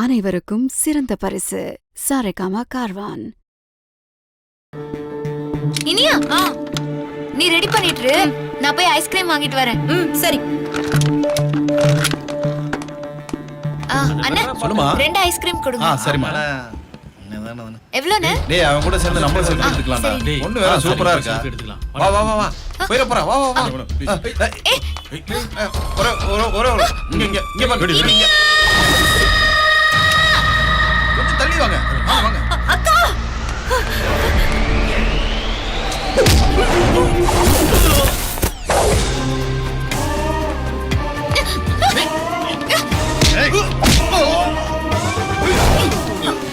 அனைவருக்கும் சிறந்த பரிசு சாரேகாமா கார்வான். இனியா நீ ரெடி பண்ணிட்டு நான் போய் ஐஸ்கிரீம் வாங்கிட்டு வரேன். சரி. அண்ணா சொல்லுமா. 2 ஐஸ்கிரீம் கொடுங்க. சரிம்மா. எவ்வளவுண்ணே? டேய் அவன் கூட சேர்ந்து நம்ம செல்ஃபி எடுத்துக்கலாம்டா. ஒண்ணு வேற சூப்பரா இருக்கா. வா வா வா வா. போயிர போறா. வா வா வா. ஒரே இங்க பாரு. இங்க. கொஞ்சம் தள்ளி வாங்க. வாங்க. அக்கா.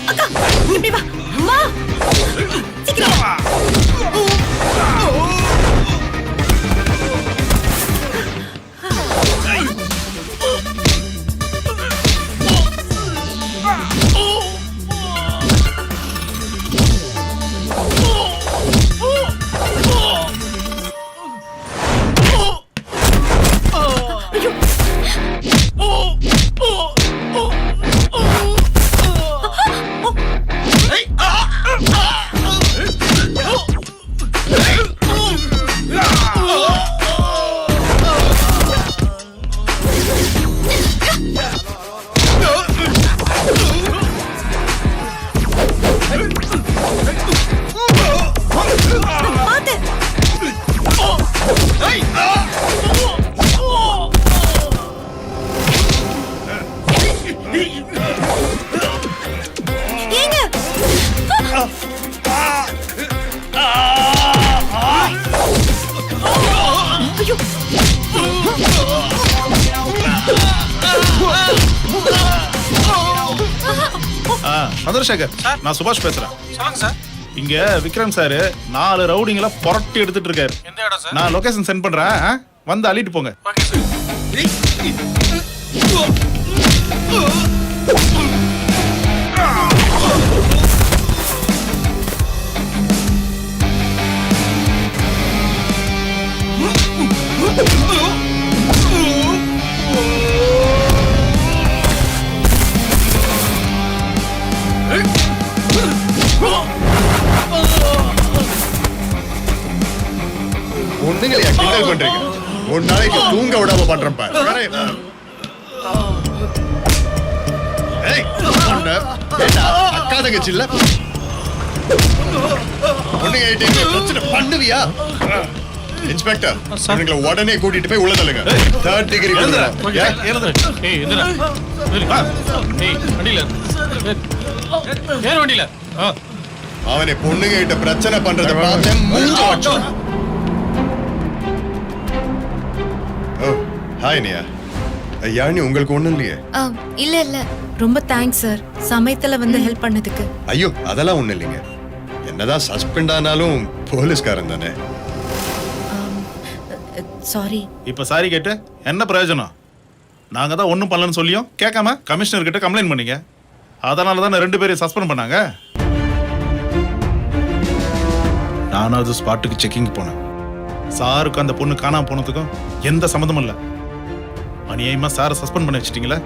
அக்கா இப்படி வா. வா. சீக்கிரம் வா. சந்திரசேகர், நான் சுபாஷ் பேசுறேன். சொல்லுங்க சார். இங்க விக்ரம் சார் 4 ரவுடிங்களை புரட்டி எடுத்துட்டு இருக்காரு. எந்த இடம் சார்? நான் லொகேஷன் சென்ட் பண்றேன், வந்து அள்ளிட்டு போங்க. Okay sir. ஒண்ணுங்களையா கிண்டல் பண்றீங்க? ஒரு நாளைக்கு தூங்க விடாம பண்றேன் பாரு. அக்கா தங்கச்சி இல்ல ஒண்ணுங்க பிரச்சனை பண்ணுவியா? இன்ஸ்பெக்டர், இவங்களை உடனே கூட்டிட்டு போய் உள்ள தள்ளுங்க. 3rd டிகிரி அவனை பொண்ணுங்க கிட்ட பிரச்சனை பண்றத பார்த்தேன். ஹாய் நியா. யானி, உங்களுக்கு ஒண்ணும் இல்லையே? இல்ல ரொம்ப தேங்க்ஸ் சார், சமயத்துல வந்து ஹெல்ப் பண்ணதுக்கு. ஐயோ, அதெல்லாம் ஒண்ணும் இல்லைங்க. என்னதான் சஸ்பெண்ட் ஆனாலும் போலீஸ்காரன் தானே. சாரி. இப்ப சாரி கேட்டு என்ன பிரயோஜனம்? நாங்க தான் ஒன்றும் பண்ணலன்னு சொல்லியும் கேட்காம கமிஷனர் கிட்ட கம்ப்ளைண்ட் பண்ணீங்க. அதனால தான் 2 பேரையும் சஸ்பெண்ட் பண்ணாங்க. நானாவது ஸ்பாட்டுக்கு செக்கிங் போனேன். சாருக்கு அந்த பொண்ணு காணாம போனதுக்கும் எந்த சம்மந்தமும் இல்லை. அநியாயமா சாரை சஸ்பெண்ட் பண்ணி வச்சிட்டீங்களா?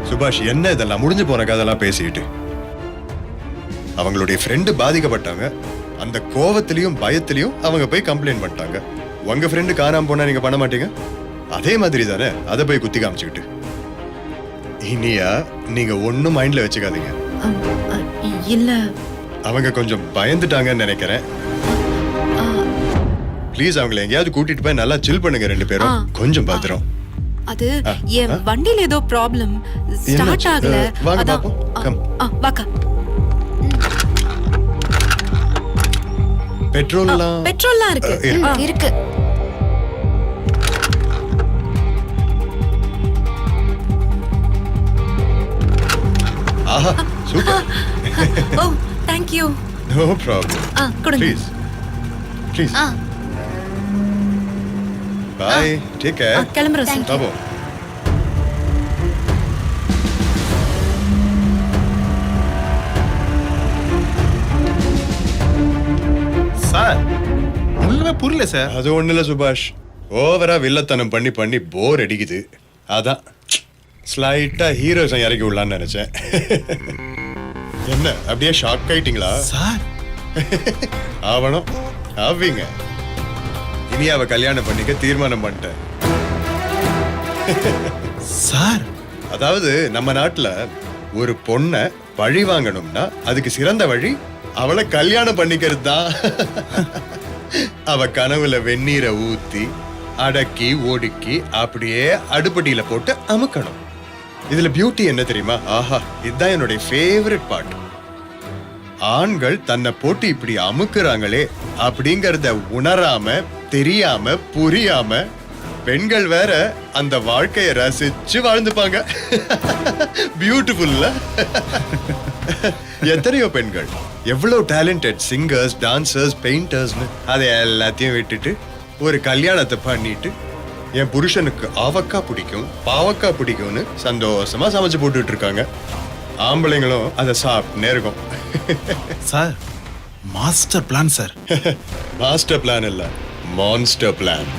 சுபாஷ், என்ன இதெல்லாம்? முடிஞ்சு போன கதெல்லாம் பேசிட்டு அவங்களுடைய ஃப்ரெண்டு பாதிக்கப்பட்டாங்க. அந்த கோவத்திலையும் பயத்திலையும் அவங்க போய் கம்ப்ளைண்ட் பண்ணிட்டாங்க. உங்க ஃப்ரெண்டு காணாம போனா நீங்க பண்ண மாட்டீங்க? அதே மாதிரி தானே அதை போய் குத்தி காமிச்சுக்கிட்டு. இனியா, நீங்க ஒன்னும் மைண்ட்ல வச்சுக்காதீங்க. இல்ல, அவங்க கொஞ்சம் பயந்துட்டாங்கன்னு நினைக்கிறேன். ப்ளீஸ் அவங்களை எங்கேயாவது கூட்டிட்டு போய் நல்லா சில் பண்ணுங்க 2 பேரும். கொஞ்சம் பத்திரம். அது என் வண்டியில ஏதோ ப்ராப்ளம், ஸ்டார்ட் ஆகல. வாங்க பாப்போம். கம். வாக்கா. பெட்ரோல்லாம் இருக்கு. ஆஹா, சூப்பர். ஓ, thank you. No problem. கொடுங்க. ப்ளீஸ். பை. Take care. கிளம்புறோம் சார். பாப்போம். சார், ஒண்ணுமே புரியல சார். அது ஒண்ணு இல்ல சுபாஷ், ஓவரா வில்லத்தனம் பண்ணி போர் அடிக்குது. அதான் ஸ்லைட்டா ஹீரோஸை இறக்கி விடலான்னு நினைச்சேன். என்ன அப்படியே ஷாக் ஆயிட்டீங்களா? சார் ஆவணும் ஆவீங்க. இனி அவ கல்யாணம் பண்ணிக்க தீர்மானம் பண்ணிட்டேன். சார் அதாவது நம்ம நாட்டுல ஒரு பொண்ணை பழி வாங்கணும்னா அதுக்கு சிறந்த வழி அவளை கல்யாணம் பண்ணிக்கிறது தான். அவ கனவுல வெந்நீரை ஊத்தி அடக்கி ஒடுக்கி அப்படியே அடுப்படியில போட்டு அமுக்கணும். இதுல பியூட்டி என்ன தெரியுமா? ஆஹா, இதுதான் என்னுடைய ஃபேவரட் பார்ட். ஆண்கள் தன்னை போட்டு இப்படி அமுக்குறாங்களே அப்படிங்கறத உணராம தெரியாம புரியாம பெண்கள் வேற அந்த வாழ்க்கையை ரசிச்சு வாழ்ந்துப்பாங்க. பியூட்டிஃபுல்ல. எத்தனையோ பெண்கள் எவ்வளவு டேலண்டட் சிங்கர்ஸ், டான்சர்ஸ், பெயிண்டர்ஸ்னு அதை எல்லாத்தையும் விட்டுட்டு ஒரு கல்யாணத்தை பண்ணிட்டு என் புருஷனுக்கு ஆவக்கா பிடிக்கும் பாவக்கா பிடிக்கும்னு சந்தோஷமா சமைச்சு போட்டுட்டு இருக்காங்க. ஆம்பளைங்களும் அதை சாப்பிட்டுனே இருக்கும். Sir master plan sir. Master plan இல்ல, மான்ஸ்டர் பிளான்.